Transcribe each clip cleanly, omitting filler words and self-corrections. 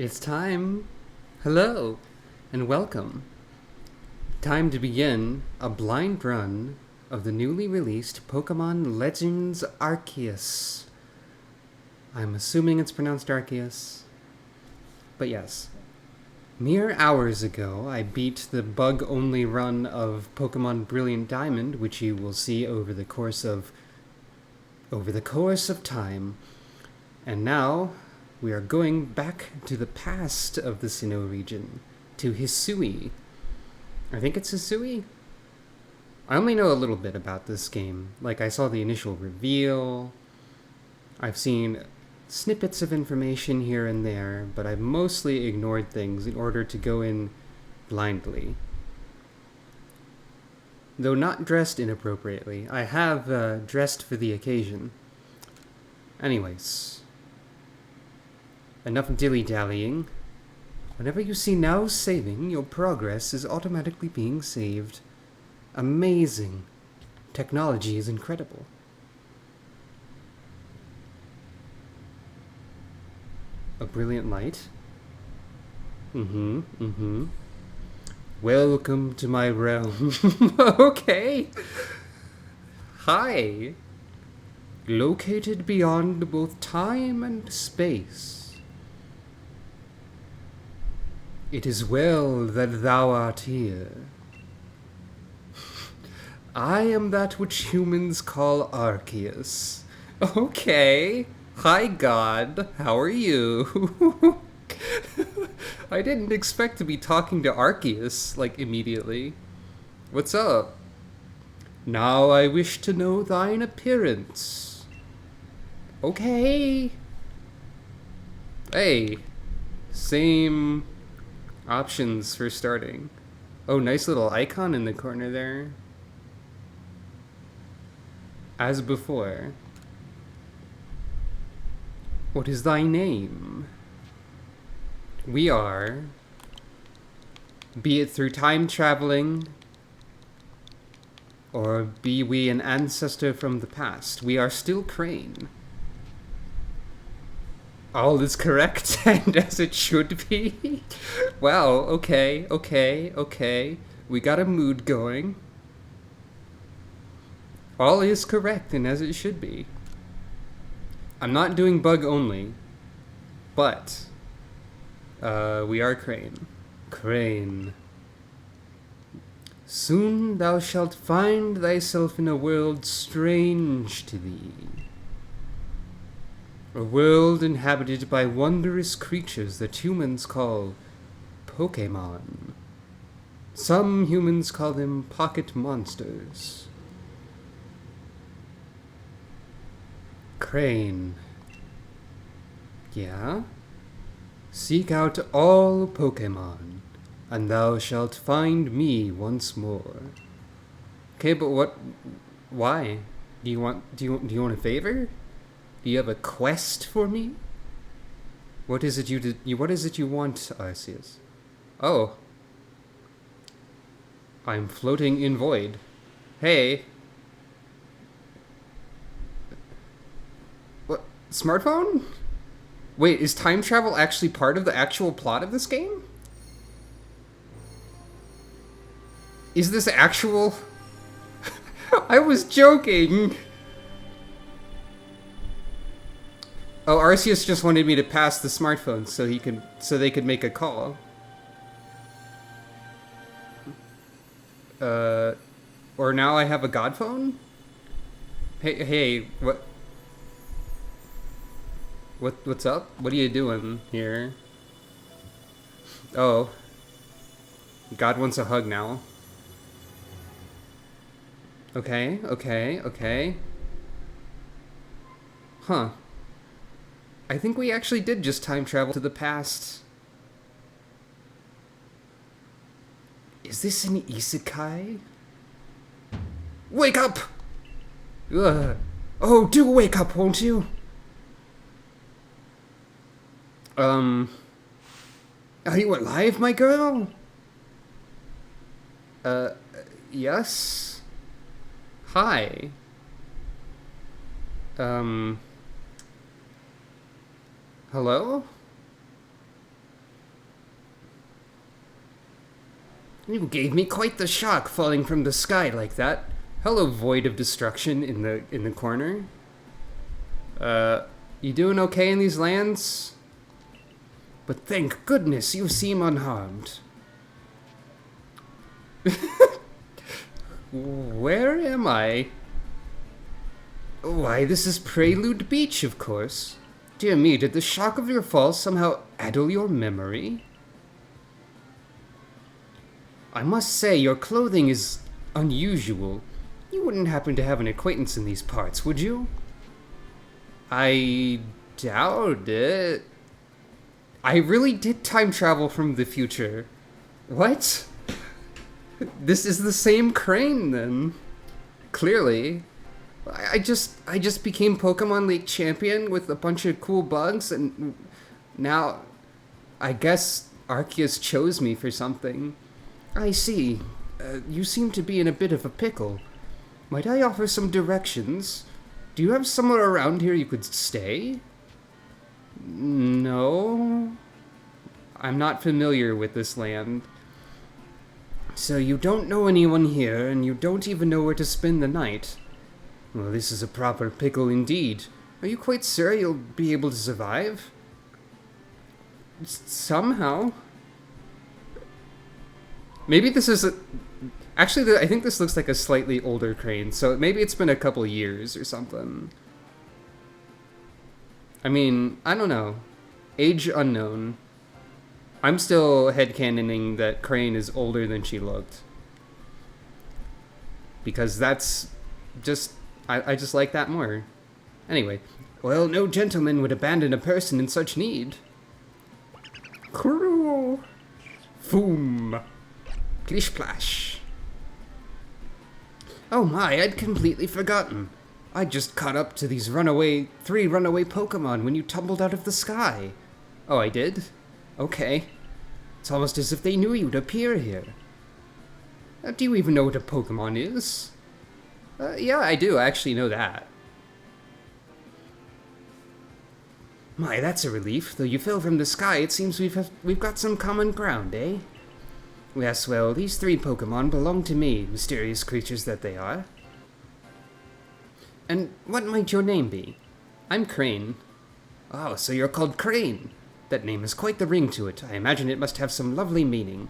It's time. Hello, and welcome. Time to begin a blind run of the newly released Pokemon Legends Arceus. I'm assuming it's pronounced Arceus. But yes. Mere hours ago, I beat the bug-only run of Pokemon Brilliant Diamond, which you will see over the course of time. And now, we are going back to the past of the Sinnoh region, to Hisui. I think it's Hisui? I only know a little bit about this game. Like, I saw the initial reveal. I've seen snippets of information here and there, but I've mostly ignored things in order to go in blindly. Though not dressed inappropriately, I have dressed for the occasion. Anyways, enough dilly-dallying. Whenever you see now saving, your progress is automatically being saved. Amazing. Technology is incredible. A brilliant light? Welcome to my realm. Okay. Hi. Located beyond both time and space. It is well that thou art here. I am that which humans call Arceus. Okay. Hi, God. How are you? I didn't expect to be talking to Arceus, immediately. What's up? Now I wish to know thine appearance. Okay. Hey. Same options for starting. Oh, nice little icon in the corner there. As before. What is thy name? We are, be it through time traveling, or be we an ancestor from the past, we are still Crane. All is correct, and as it should be. Wow, okay. We got a mood going. All is correct, and as it should be. I'm not doing bug only, but we are Crane. Crane. Soon thou shalt find thyself in a world strange to thee. A world inhabited by wondrous creatures that humans call Pokémon. Some humans call them pocket monsters. Crane. Yeah? Seek out all Pokémon, and thou shalt find me once more. Okay, but what? Why? Do you want a favor? Do you have a quest for me? What is it you want, Arceus? Oh. I'm floating in void. Hey. What? Smartphone? Wait, is time travel actually part of the actual plot of this game? Is this actual? I was joking! Oh, Arceus just wanted me to pass the smartphone so they could make a call. Or now I have a god phone? Hey, what's up? What are you doing here? Oh. God wants a hug now. Okay. Huh. I think we actually did just time travel to the past. Is this an isekai? Wake up! Ugh. Oh, do wake up, won't you? Are you alive, my girl? Yes? Hi. Hello? You gave me quite the shock falling from the sky like that. Hello, void of destruction in the corner. You doing okay in these lands? But thank goodness you seem unharmed. Where am I? Why, this is Prelude Beach, of course. Dear me, did the shock of your fall somehow addle your memory? I must say, your clothing is unusual. You wouldn't happen to have an acquaintance in these parts, would you? I doubt it. I really did time travel from the future. What? This is the same Crane, then. Clearly. I just became Pokemon League champion with a bunch of cool bugs, and now I guess Arceus chose me for something. I see. You seem to be in a bit of a pickle. Might I offer some directions? Do you have somewhere around here you could stay? No. I'm not familiar with this land. So you don't know anyone here, and you don't even know where to spend the night. Well, this is a proper pickle indeed. Are you quite sure you'll be able to survive? Somehow. Maybe this is a... Actually, I think this looks like a slightly older Crane, so maybe it's been a couple years or something. I mean, I don't know. Age unknown. I'm still headcanoning that Crane is older than she looked. Because that's just... I just like that more. Anyway. Well, no gentleman would abandon a person in such need. Cruel. Foom. Plish-plash. Oh my, I'd completely forgotten. I just caught up to these three runaway Pokemon when you tumbled out of the sky. Oh, I did? Okay. It's almost as if they knew you'd appear here. Do you even know what a Pokemon is? Yeah, I do. I actually know that. My, that's a relief. Though you fell from the sky, it seems we've got some common ground, eh? Yes, well, these three Pokemon belong to me, mysterious creatures that they are. And what might your name be? I'm Crane. Oh, so you're called Crane. That name has quite the ring to it. I imagine it must have some lovely meaning.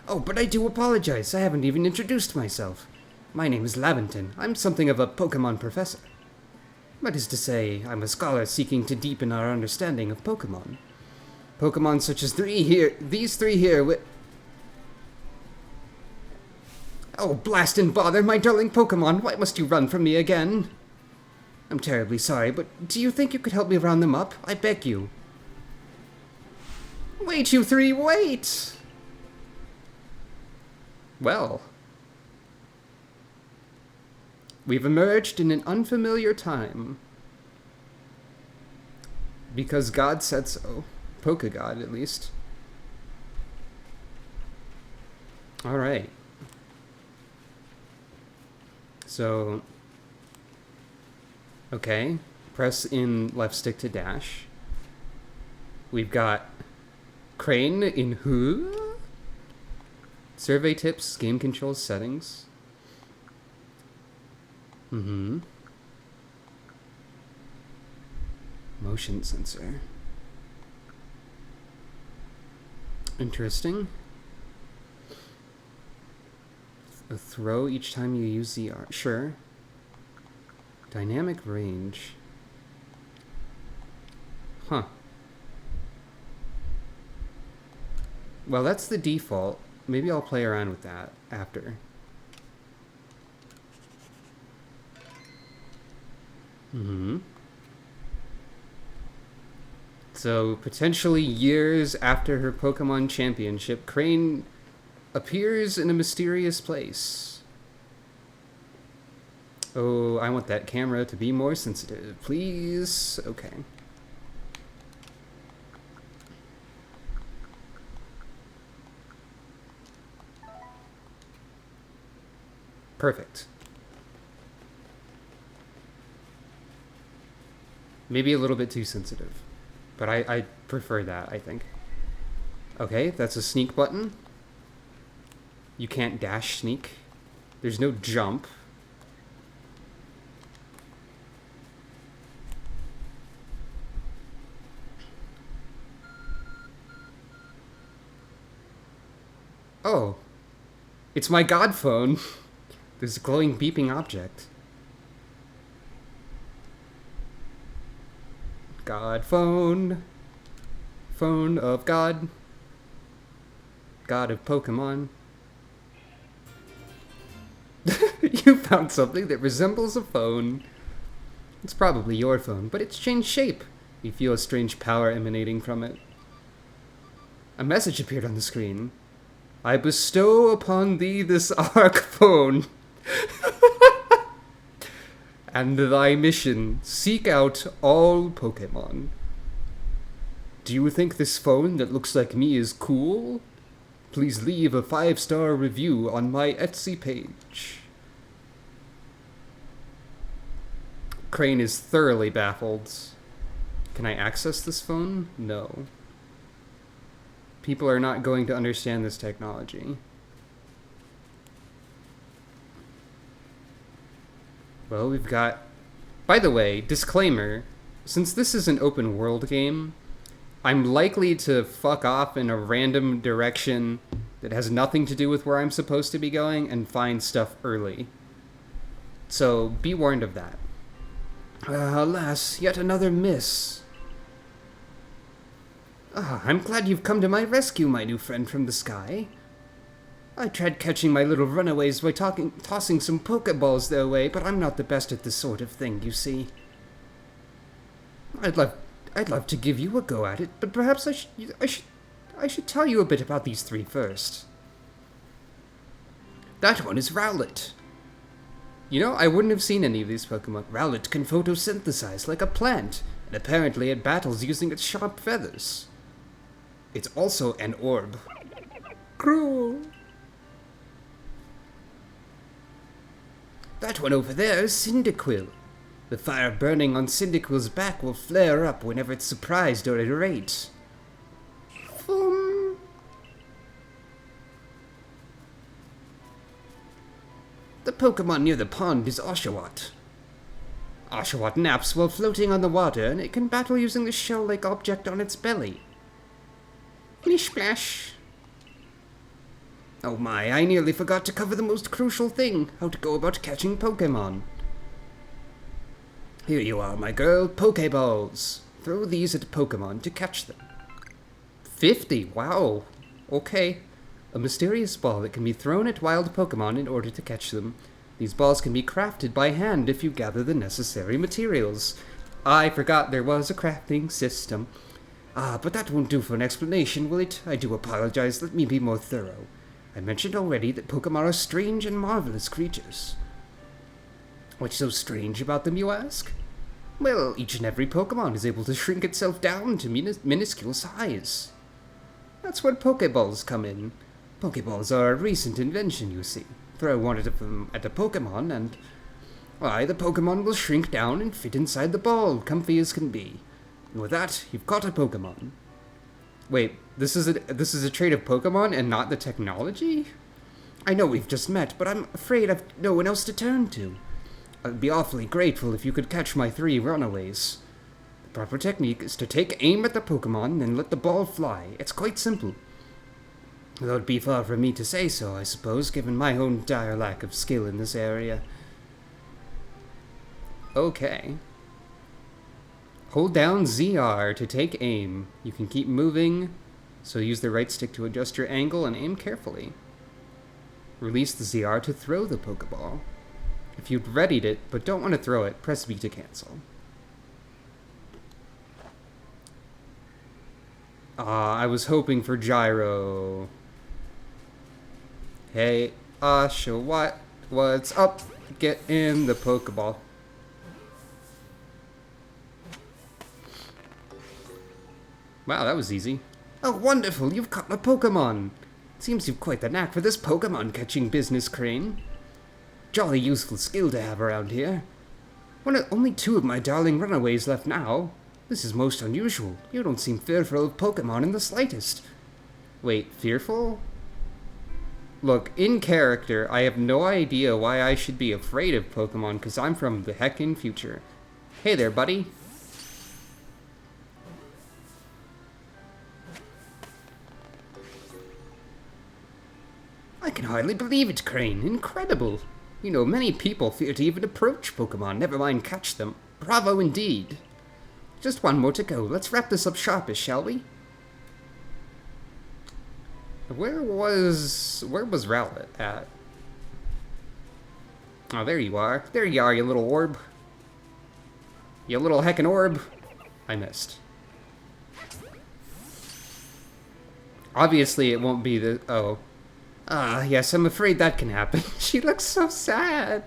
Oh, but I do apologize. I haven't even introduced myself. My name is Laventon. I'm something of a Pokemon professor. That is to say, I'm a scholar seeking to deepen our understanding of Pokemon. Pokemon such as these three here Oh, blast and bother, my darling Pokemon, why must you run from me again? I'm terribly sorry, but do you think you could help me round them up? I beg you. Wait, you three, wait! Well... We've emerged in an unfamiliar time. Because God said so. Pokegod, at least. Alright. So... Okay. Press in left stick to dash. We've got... Crane in who? Survey tips, game controls, settings. Mm-hmm. Motion sensor. Interesting. A throw each time you use the R. Sure. Dynamic range. Huh. Well, that's the default. Maybe I'll play around with that after. Mm-hmm. So, potentially years after her Pokemon championship, Crane appears in a mysterious place. Oh, I want that camera to be more sensitive, please. Okay. Perfect. Maybe a little bit too sensitive. But I prefer that, I think. Okay, that's a sneak button. You can't dash sneak. There's no jump. Oh. It's my god phone. There's a glowing beeping object. God phone. Phone of God. God of Pokemon. You found something that resembles a phone. It's probably your phone, but it's changed shape. You feel a strange power emanating from it. A message appeared on the screen. I bestow upon thee this Arc phone. And thy mission, seek out all Pokemon. Do you think this phone that looks like me is cool? Please leave a 5-star review on my Etsy page. Crane is thoroughly baffled. Can I access this phone? No. People are not going to understand this technology. Well, we've got... By the way, disclaimer, since this is an open world game, I'm likely to fuck off in a random direction that has nothing to do with where I'm supposed to be going and find stuff early. So, be warned of that. Alas, yet another miss. I'm glad you've come to my rescue, my new friend from the sky. I tried catching my little runaways by tossing some Pokeballs their way, but I'm not the best at this sort of thing, you see. I'd love to give you a go at it, but perhaps I should tell you a bit about these three first. That one is Rowlet. You know, I wouldn't have seen any of these Pokemon. Rowlet can photosynthesize like a plant, and apparently it battles using its sharp feathers. It's also an orb. Cruel. That one over there is Cyndaquil. The fire burning on Cyndaquil's back will flare up whenever it's surprised or irate. The Pokemon near the pond is Oshawott. Oshawott naps while floating on the water, and it can battle using the shell-like object on its belly. Splish splash. Oh my, I nearly forgot to cover the most crucial thing, how to go about catching Pokemon. Here you are, my girl, Pokeballs. Throw these at Pokemon to catch them. 50, wow. Okay. A mysterious ball that can be thrown at wild Pokemon in order to catch them. These balls can be crafted by hand if you gather the necessary materials. I forgot there was a crafting system. But that won't do for an explanation, will it? I do apologize, let me be more thorough. I mentioned already that Pokemon are strange and marvelous creatures. What's so strange about them, you ask? Well, each and every Pokemon is able to shrink itself down to minuscule size. That's where Pokeballs come in. Pokeballs are a recent invention, you see. Throw one of them at a Pokemon and... why, the Pokemon will shrink down and fit inside the ball, comfy as can be. And with that, you've caught a Pokemon. Wait, this is a trait of Pokemon and not the technology? I know we've just met, but I'm afraid I've no one else to turn to. I'd be awfully grateful if you could catch my 3 runaways. The proper technique is to take aim at the Pokemon and let the ball fly. It's quite simple. Though it'd be far from me to say so, I suppose, given my own dire lack of skill in this area. Okay. Hold down ZR to take aim. You can keep moving, so use the right stick to adjust your angle and aim carefully. Release the ZR to throw the Pokeball. If you've readied it, but don't want to throw it, press B to cancel. I was hoping for gyro. Hey, Oshawott, what's up? Get in the Pokeball. Wow, that was easy. Oh, wonderful, you've caught a Pokemon. Seems you've quite the knack for this Pokemon catching business, Crane. Jolly useful skill to have around here. Only 2 of my darling runaways left now. This is most unusual. You don't seem fearful of Pokemon in the slightest. Wait, fearful? Look, in character, I have no idea why I should be afraid of Pokemon, because I'm from the heckin' future. Hey there, buddy. I can hardly believe it, Crane. Incredible. You know, many people fear to even approach Pokemon, never mind catch them. Bravo indeed. Just one more to go. Let's wrap this up sharpish, shall we? Where was Rowlet at? Oh, there you are. There you are, you little orb. You little heckin' orb. I missed. Obviously, it won't be the... Oh. Ah, yes, I'm afraid that can happen. She looks so sad.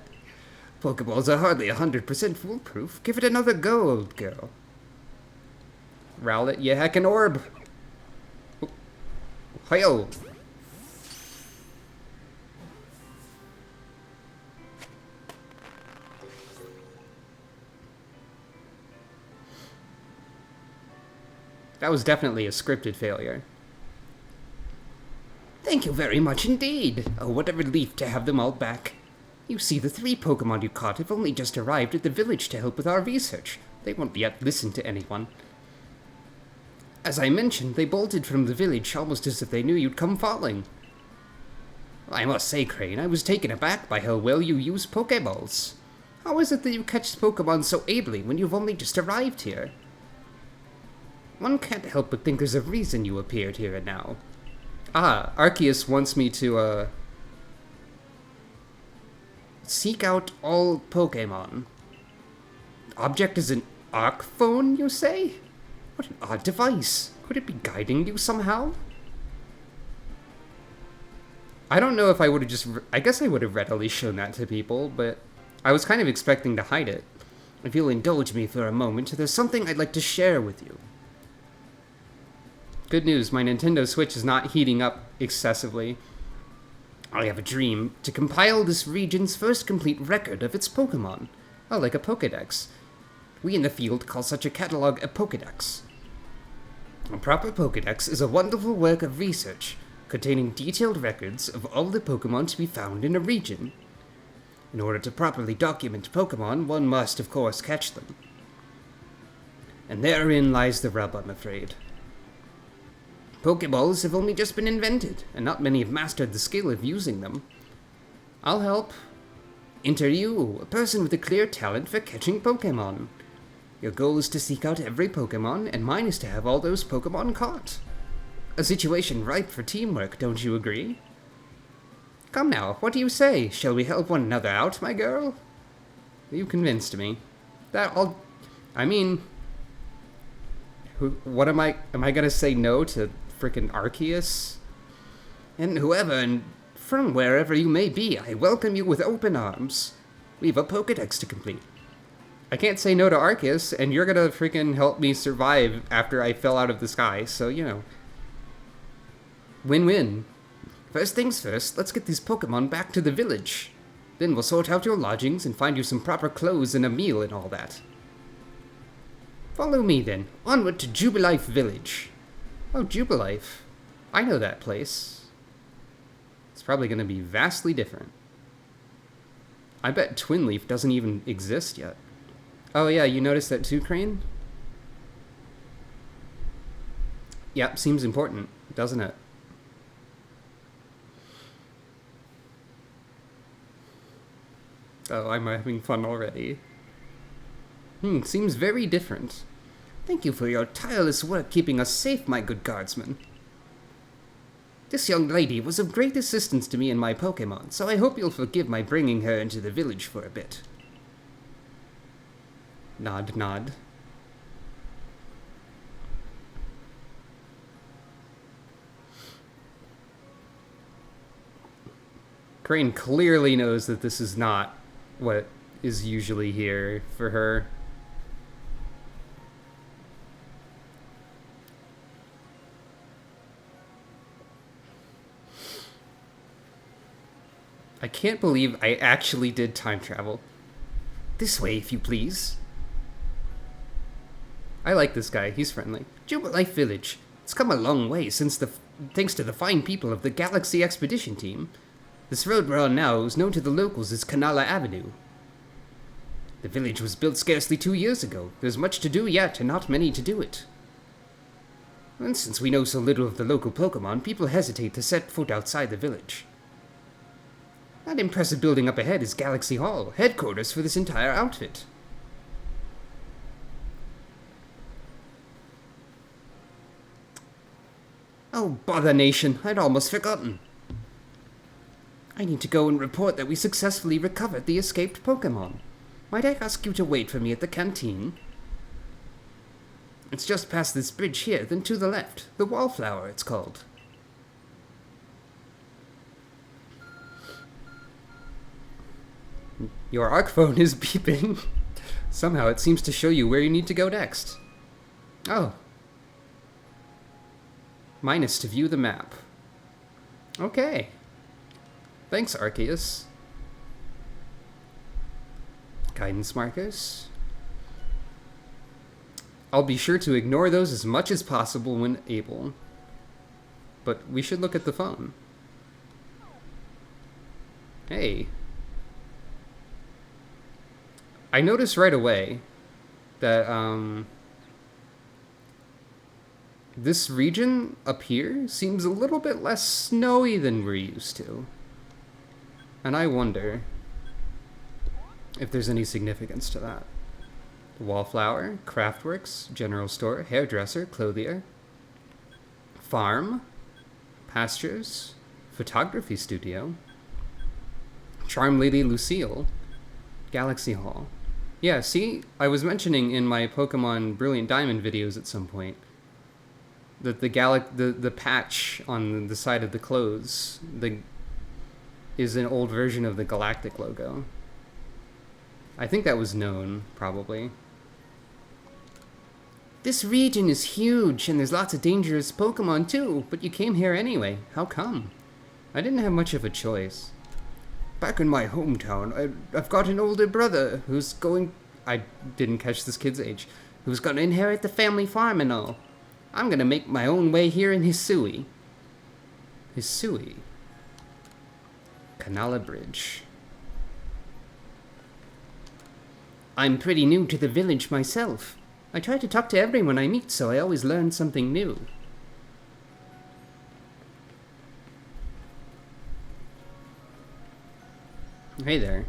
Pokeballs are hardly 100% foolproof. Give it another go, old girl. Rowlet, you heckin' orb. Hi-yo. That was definitely a scripted failure. Thank you very much indeed. Oh, what a relief to have them all back. You see, the 3 Pokemon you caught have only just arrived at the village to help with our research. They won't yet listen to anyone. As I mentioned, they bolted from the village almost as if they knew you'd come falling. I must say, Crane, I was taken aback by how well you use Pokeballs. How is it that you catch Pokemon so ably when you've only just arrived here? One can't help but think there's a reason you appeared here and now. Ah, Arceus wants me to, seek out all Pokemon. Object is an Arc phone, you say? What an odd device. Could it be guiding you somehow? I don't know if I would have just... I guess I would have readily shown that to people, but I was kind of expecting to hide it. If you'll indulge me for a moment, there's something I'd like to share with you. Good news, my Nintendo Switch is not heating up excessively. I have a dream to compile this region's first complete record of its Pokemon. Oh, like a Pokédex. We in the field call such a catalog a Pokédex. A proper Pokédex is a wonderful work of research, containing detailed records of all the Pokemon to be found in a region. In order to properly document Pokemon, one must, of course, catch them. And therein lies the rub, I'm afraid. Pokeballs have only just been invented, and not many have mastered the skill of using them. I'll help. Enter you, a person with a clear talent for catching Pokemon. Your goal is to seek out every Pokemon, and mine is to have all those Pokemon caught. A situation ripe for teamwork, don't you agree? Come now, what do you say? Shall we help one another out, my girl? You convinced me. I mean... What am I gonna say no to frickin' Arceus? And whoever and from wherever you may be, I welcome you with open arms. We've a Pokédex to complete. I can't say no to Arceus, and you're gonna freaking help me survive after I fell out of the sky, so, you know. Win-win. First things first, let's get these Pokemon back to the village. Then we'll sort out your lodgings and find you some proper clothes and a meal and all that. Follow me then, onward to Jubilife Village. Oh, Jubilife. I know that place. It's probably gonna be vastly different. I bet Twinleaf doesn't even exist yet. Oh yeah, you noticed that too, Crane? Yep, seems important, doesn't it? Oh, I'm having fun already. Seems very different. Thank you for your tireless work keeping us safe, my good guardsman. This young lady was of great assistance to me and my Pokémon, so I hope you'll forgive my bringing her into the village for a bit. Nod, nod. Crane clearly knows that this is not what is usually here for her. I can't believe I actually did time travel. This way, if you please. I like this guy. He's friendly. Jubilife Village. It's come a long way since the thanks to the fine people of the Galaxy Expedition Team. This road we're on now is known to the locals as Kanala Avenue. The village was built scarcely 2 years ago. There's much to do yet, and not many to do it. And since we know so little of the local Pokémon, people hesitate to set foot outside the village. That impressive building up ahead is Galaxy Hall, headquarters for this entire outfit. Oh, bother nation, I'd almost forgotten. I need to go and report that we successfully recovered the escaped Pokémon. Might I ask you to wait for me at the canteen? It's just past this bridge here, then to the left. The Wallflower, it's called. Your ARC phone is beeping. Somehow it seems to show you where you need to go next. Oh. Minus to view the map. Okay. Thanks, Arceus. Guidance markers. I'll be sure to ignore those as much as possible when able. But we should look at the phone. Hey. I noticed right away that, this region up here seems a little bit less snowy than we're used to. And I wonder if there's any significance to that. Wallflower, Craftworks, General Store, Hairdresser, Clothier, Farm, Pastures, Photography Studio, Charm Lady Lucille, Galaxy Hall. Yeah, see, I was mentioning in my Pokemon Brilliant Diamond videos at some point that the patch on the side of the clothes is an old version of the Galactic logo. I think that was known, probably. This region is huge, and there's lots of dangerous Pokemon too, but you came here anyway. How come? I didn't have much of a choice. Back in my hometown, I've got an older brother who's going... I didn't catch this kid's age. Who's gonna inherit the family farm and all. I'm gonna make my own way here in Hisui. Hisui. Kanala Bridge. I'm pretty new to the village myself. I try to talk to everyone I meet, so I always learn something new. Hey there.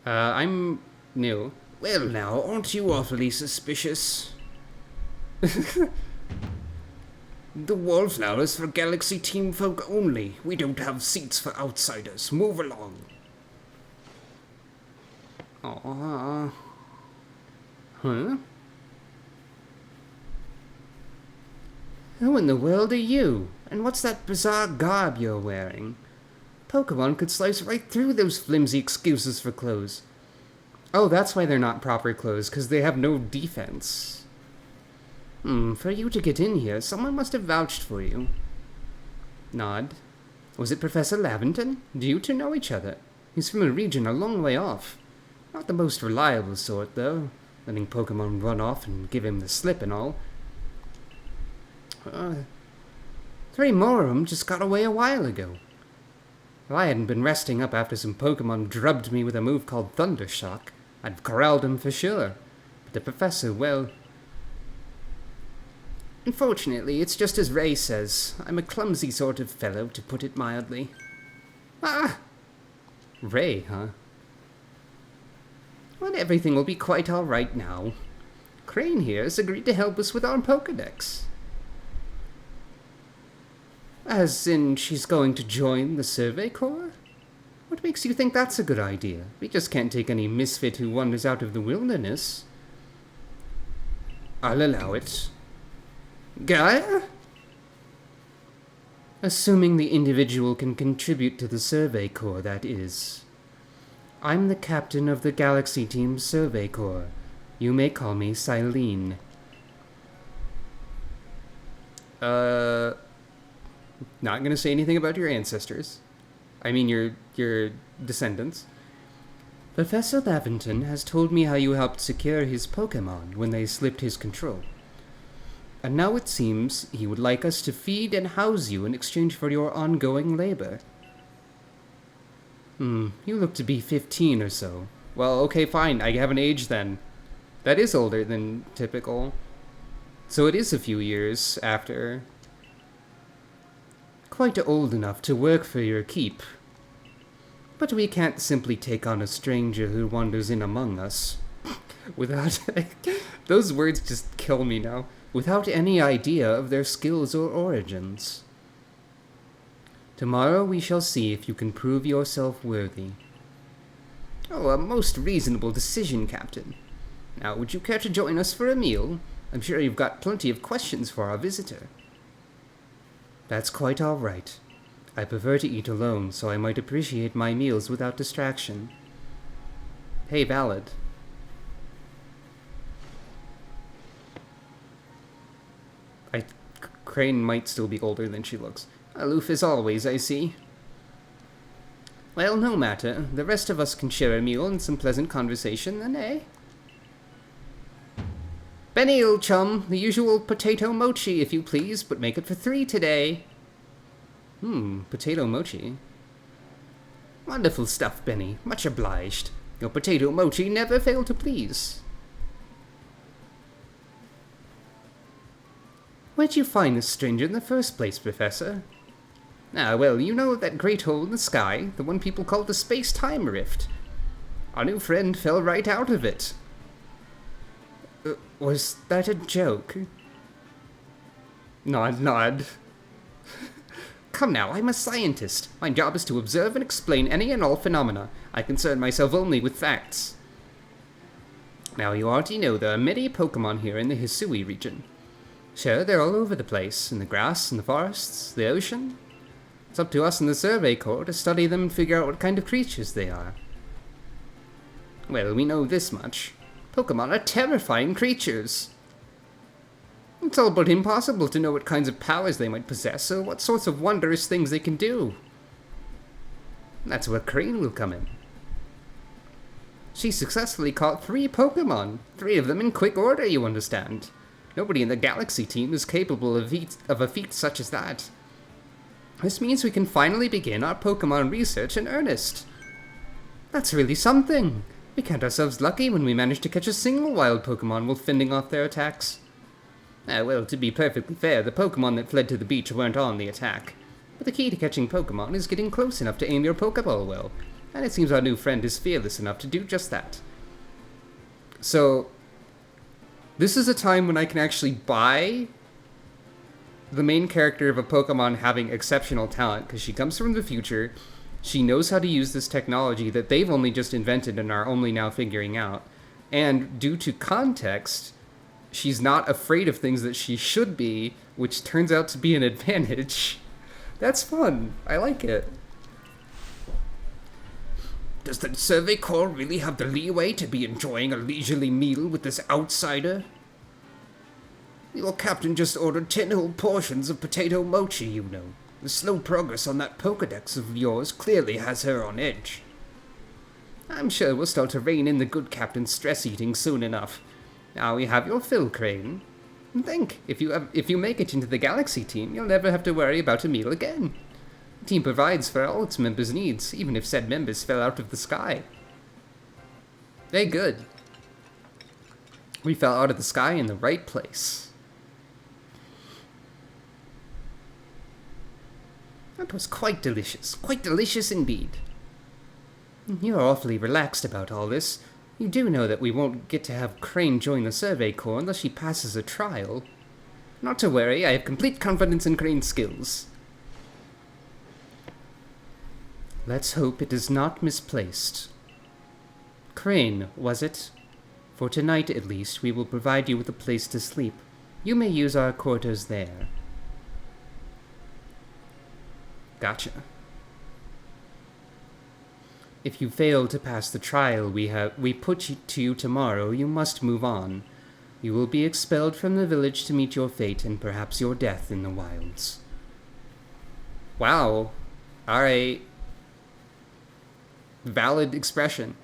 I'm new. Well now, aren't you awfully suspicious? The Wallflower's for Galaxy Team folk only. We don't have seats for outsiders. Move along. Aww. Huh? Who in the world are you? And what's that bizarre garb you're wearing? Pokemon could slice right through those flimsy excuses for clothes. Oh, that's why they're not proper clothes, because they have no defense. For you to get in here, someone must have vouched for you. Nod. Was it Professor Laventon? Do you two know each other? He's from a region a long way off. Not the most reliable sort, though. Letting Pokemon run off and give him the slip and all. 3 more of them just got away a while ago. If I hadn't been resting up after some Pokemon drubbed me with a move called Thunder Shock, I'd have corralled him for sure. But the professor, well... Unfortunately, it's just as Ray says. I'm a clumsy sort of fellow, to put it mildly. Ah! Ray, huh? Well, everything will be quite alright now. Crane here has agreed to help us with our Pokedex. As in, she's going to join the Survey Corps? What makes you think that's a good idea? We just can't take any misfit who wanders out of the wilderness. I'll allow it. Gaia? Assuming the individual can contribute to the Survey Corps, that is. I'm the captain of the Galaxy Team Survey Corps. You may call me Silene. Not gonna say anything about your ancestors. I mean your descendants. Professor Lavington has told me how you helped secure his Pokémon when they slipped his control. And now it seems he would like us to feed and house you in exchange for your ongoing labor. You look to be 15 or so. Well, okay, fine, I have an age then. That is older than typical. So it is a few years after. Quite old enough to work for your keep. But we can't simply take on a stranger who wanders in among us. Without... Those words just kill me now. Without any idea of their skills or origins. Tomorrow we shall see if you can prove yourself worthy. Oh, a most reasonable decision, Captain. Now, would you care to join us for a meal? I'm sure you've got plenty of questions for our visitor. That's quite all right. I prefer to eat alone, so I might appreciate my meals without distraction. Hey, Valid. Crane might still be older than she looks. Aloof as always, I see. Well, no matter. The rest of us can share a meal and some pleasant conversation, then, eh? Benny, old chum, the usual potato mochi, if you please, but make it for 3 today. Potato mochi. Wonderful stuff, Benny. Much obliged. Your potato mochi never failed to please. Where'd you find this stranger in the first place, Professor? Ah, well, you know that great hole in the sky, the one people call the space-time rift. Our new friend fell right out of it. Was that a joke? Nod, nod. Come now, I'm a scientist. My job is to observe and explain any and all phenomena. I concern myself only with facts. Now, you already know there are many Pokémon here in the Hisui region. Sure, they're all over the place, in the grass, in the forests, the ocean. It's up to us in the Survey Corps to study them and figure out what kind of creatures they are. Well, we know this much. Pokémon are terrifying creatures. It's all but impossible to know what kinds of powers they might possess or what sorts of wondrous things they can do. That's where Crane will come in. She successfully caught 3 Pokémon, 3 of them in quick order, you understand. Nobody in the Galaxy team is capable of a feat such as that. This means we can finally begin our Pokémon research in earnest. That's really something. We count ourselves lucky when we manage to catch a single wild Pokémon while fending off their attacks. Well, to be perfectly fair, the Pokémon that fled to the beach weren't on the attack. But the key to catching Pokémon is getting close enough to aim your Pokéball well, and it seems our new friend is fearless enough to do just that. So, this is a time when I can actually buy the main character of a Pokemon having exceptional talent, because she comes from the future, she knows how to use this technology that they've only just invented and are only now figuring out, and due to context, she's not afraid of things that she should be, which turns out to be an advantage. That's fun. I like it. Does the Survey Corps really have the leeway to be enjoying a leisurely meal with this outsider? Your captain just ordered 10 whole portions of potato mochi, you know. The slow progress on that Pokedex of yours clearly has her on edge. I'm sure we'll start to rein in the good captain's stress eating soon enough. Now we have your fill, Crane. And think, if you make it into the Galaxy team, you'll never have to worry about a meal again. The team provides for all its members' needs, even if said members fell out of the sky. Very good. We fell out of the sky in the right place. That was quite delicious indeed. You're awfully relaxed about all this. You do know that we won't get to have Crane join the Survey Corps unless she passes a trial. Not to worry, I have complete confidence in Crane's skills. Let's hope it is not misplaced. Crane, was it? For tonight at least, we will provide you with a place to sleep. You may use our quarters there. Gotcha. If you fail to pass the trial we put to you tomorrow, you must move on. You will be expelled from the village to meet your fate and perhaps your death in the wilds. Wow. Alright. Valid expression.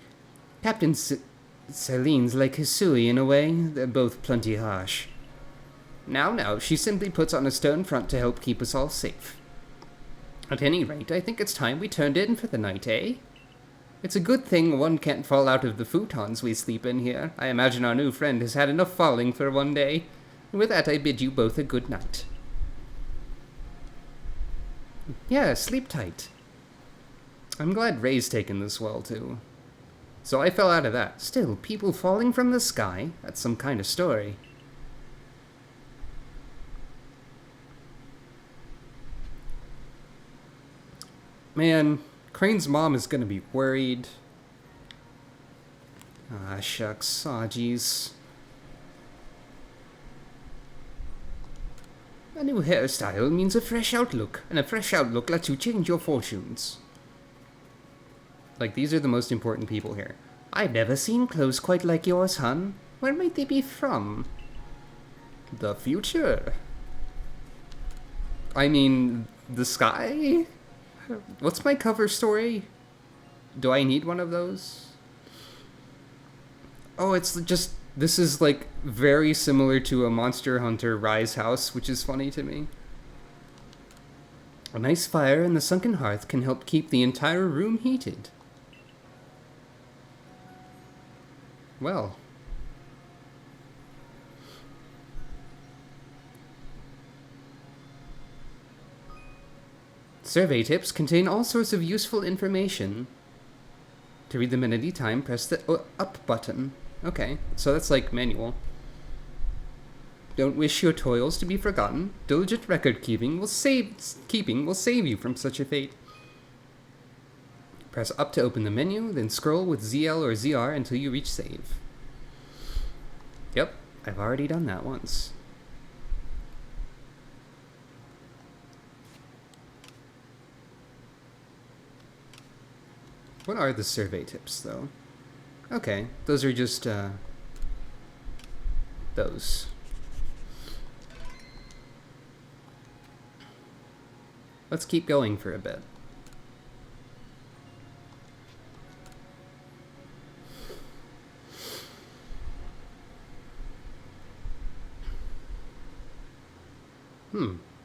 Captain Celine's like Hisui in a way. They're both plenty harsh. Now, she simply puts on a stern front to help keep us all safe. At any rate, I think it's time we turned in for the night, eh? It's a good thing one can't fall out of the futons we sleep in here. I imagine our new friend has had enough falling for one day. And with that, I bid you both a good night. Yeah, sleep tight. I'm glad Ray's taken this well, too. So I fell out of that. Still, people falling from the sky? That's some kind of story. Man, Crane's mom is gonna be worried. Ah, shucks. Aw, jeez. A new hairstyle means a fresh outlook, and a fresh outlook lets you change your fortunes. Like, these are the most important people here. I've never seen clothes quite like yours, hun. Where might they be from? The future. I mean, the sky? What's my cover story? Do I need one of those? Oh, it's just... This is, like, very similar to a Monster Hunter Rise house, which is funny to me. A nice fire in the sunken hearth can help keep the entire room heated. Well. Survey tips contain all sorts of useful information. To read them at any time, press the up button. Okay, so that's like manual. Don't wish your toils to be forgotten. Diligent record keeping will save you from such a fate. Press up to open the menu, then scroll with ZL or ZR until you reach save. Yep, I've already done that once. What are the survey tips, though? Okay, those are just, those. Let's keep going for a bit.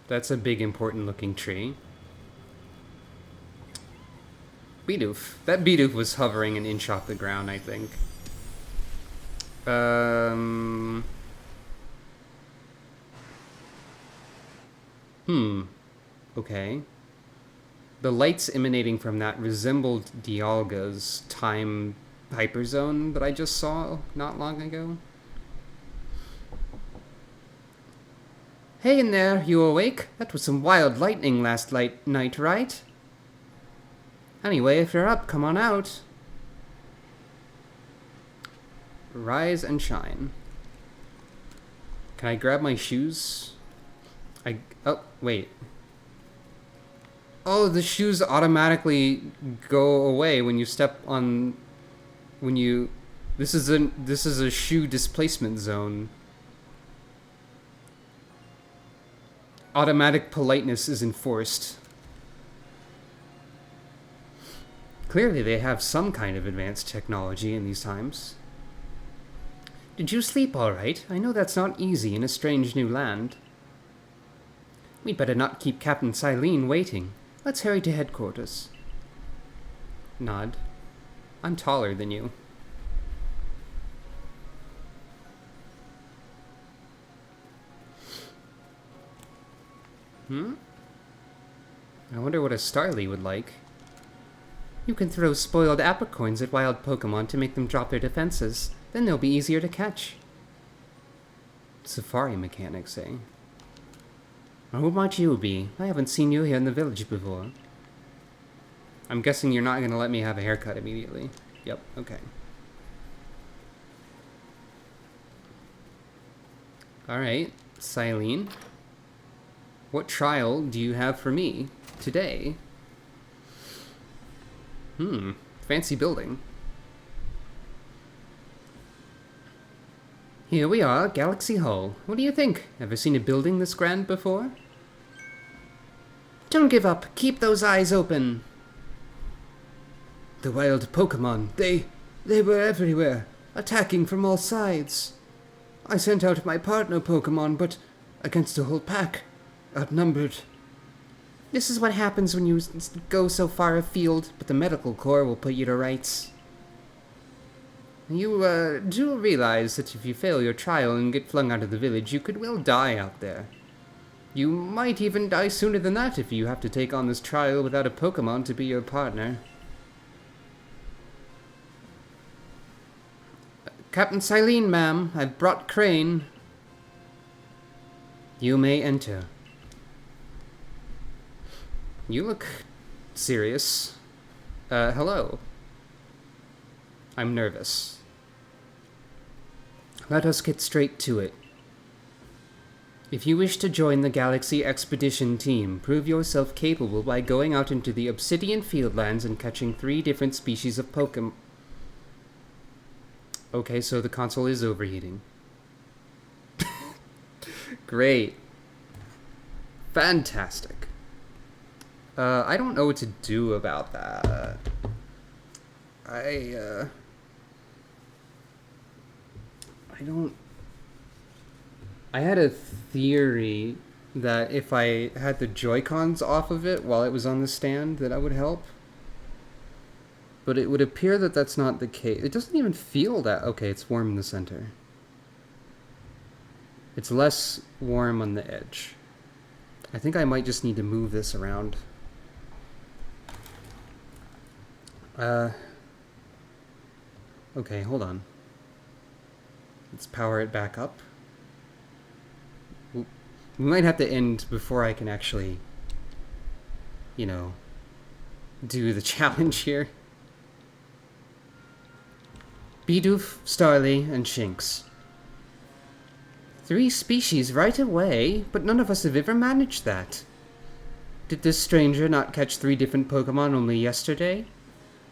That's a big, important-looking tree. Bidoof. That Bidoof was hovering an inch off the ground, I think. Okay. The lights emanating from that resembled Dialga's time hyperzone that I just saw not long ago. Hey in there, you awake? That was some wild lightning last night, right? Anyway, if you're up, come on out. Rise and shine. Can I grab my shoes? Oh, wait. Oh, the shoes automatically go away when you step on... This is a shoe displacement zone. Automatic politeness is enforced. Clearly they have some kind of advanced technology in these times. Did you sleep all right? I know that's not easy in a strange new land. We'd better not keep Captain Silene waiting. Let's hurry to headquarters. Nod. I'm taller than you. I wonder what a Starly would like. You can throw spoiled apricoins at wild Pokémon to make them drop their defenses. Then they'll be easier to catch. Safari mechanics, eh? Well, who might you be? I haven't seen you here in the village before. I'm guessing you're not going to let me have a haircut immediately. Yep, okay. Alright, Silene. What trial do you have for me today? Fancy building. Here we are, Galaxy Hall. What do you think? Ever seen a building this grand before? Don't give up. Keep those eyes open. The wild Pokémon, they... They were everywhere, attacking from all sides. I sent out my partner Pokémon, but against a whole pack, outnumbered. This is what happens when you go so far afield, but the medical corps will put you to rights. You do realize that if you fail your trial and get flung out of the village, you could well die out there. You might even die sooner than that if you have to take on this trial without a Pokémon to be your partner. Captain Silene, ma'am, I've brought Crane. You may enter. You look serious. Hello. I'm nervous. Let us get straight to it. If you wish to join the Galaxy Expedition team, prove yourself capable by going out into the Obsidian Fieldlands and catching 3 different species of Pokémon. Okay, so the console is overheating. Great. Fantastic. I don't know what to do about that. I had a theory that if I had the Joy-Cons off of it while it was on the stand, that would help. But it would appear that that's not the case. It doesn't even feel that... Okay, it's warm in the center. It's less warm on the edge. I think I might just need to move this around. Okay, hold on. Let's power it back up. We might have to end before I can actually, you know, do the challenge here. Bidoof, Starly, and Shinx. 3 species right away, but none of us have ever managed that. Did this stranger not catch 3 different Pokémon only yesterday?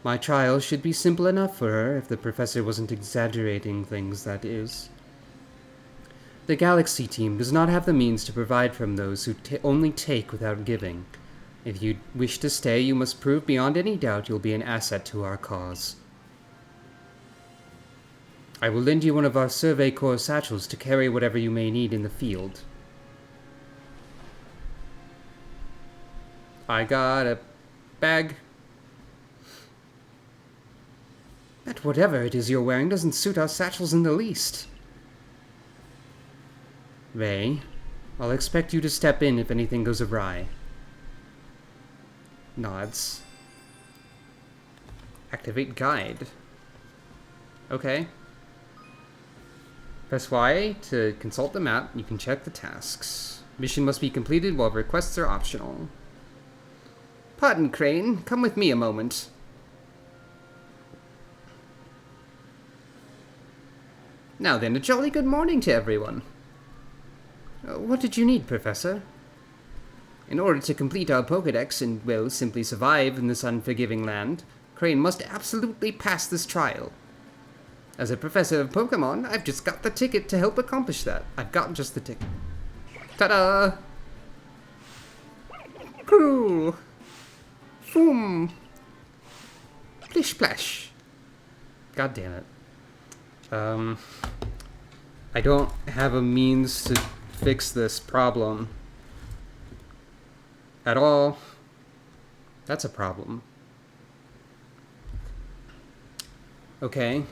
My trial should be simple enough for her, if the professor wasn't exaggerating things, that is. The Galaxy team does not have the means to provide from those who only take without giving. If you wish to stay, you must prove beyond any doubt you'll be an asset to our cause. I will lend you one of our Survey Corps satchels to carry whatever you may need in the field. I got a bag. That whatever it is you're wearing doesn't suit our satchels in the least. Ray, I'll expect you to step in if anything goes awry. Nods. Activate guide. Okay. Press Y to consult the map. You can check the tasks. Mission must be completed while requests are optional. Pardon, Crane. Come with me a moment. Now then, a jolly good morning to everyone. What did you need, Professor? In order to complete our Pokédex and, well, simply survive in this unforgiving land, Crane must absolutely pass this trial. As a professor of Pokémon, I've just got the ticket to help accomplish that. I've got just the ticket. Ta-da! Cool! Boom! Plish-plash! God damn it. I don't have a means to fix this problem. At all. That's a problem. Okay.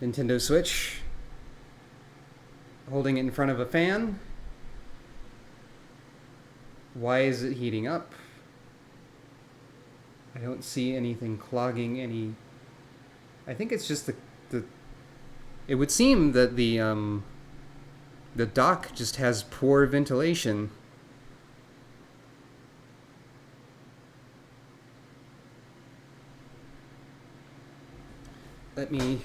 Nintendo Switch. Holding it in front of a fan. Why is it heating up? I don't see anything clogging any... I think it's just the it would seem that the dock just has poor ventilation. Let me...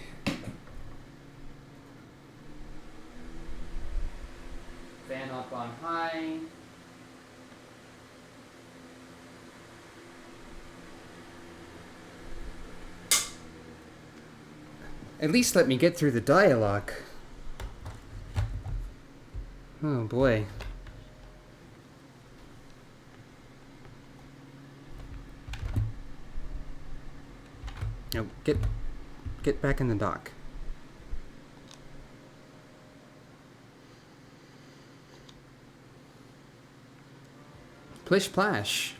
fan up on high. At least let me get through the dialogue. Oh boy. No, get Get back in the dock. Plish Plash.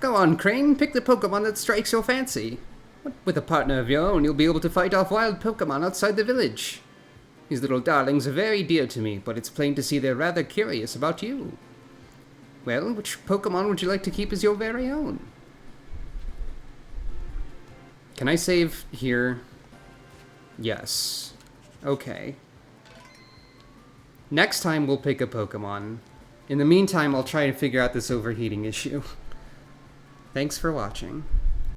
Go on, Crane, pick the Pokemon that strikes your fancy. With a partner of your own, you'll be able to fight off wild Pokemon outside the village. These little darlings are very dear to me, but it's plain to see they're rather curious about you. Well, which Pokemon would you like to keep as your very own? Can I save here? Yes. Okay. Next time we'll pick a Pokemon. In the meantime, I'll try to figure out this overheating issue. Thanks for watching.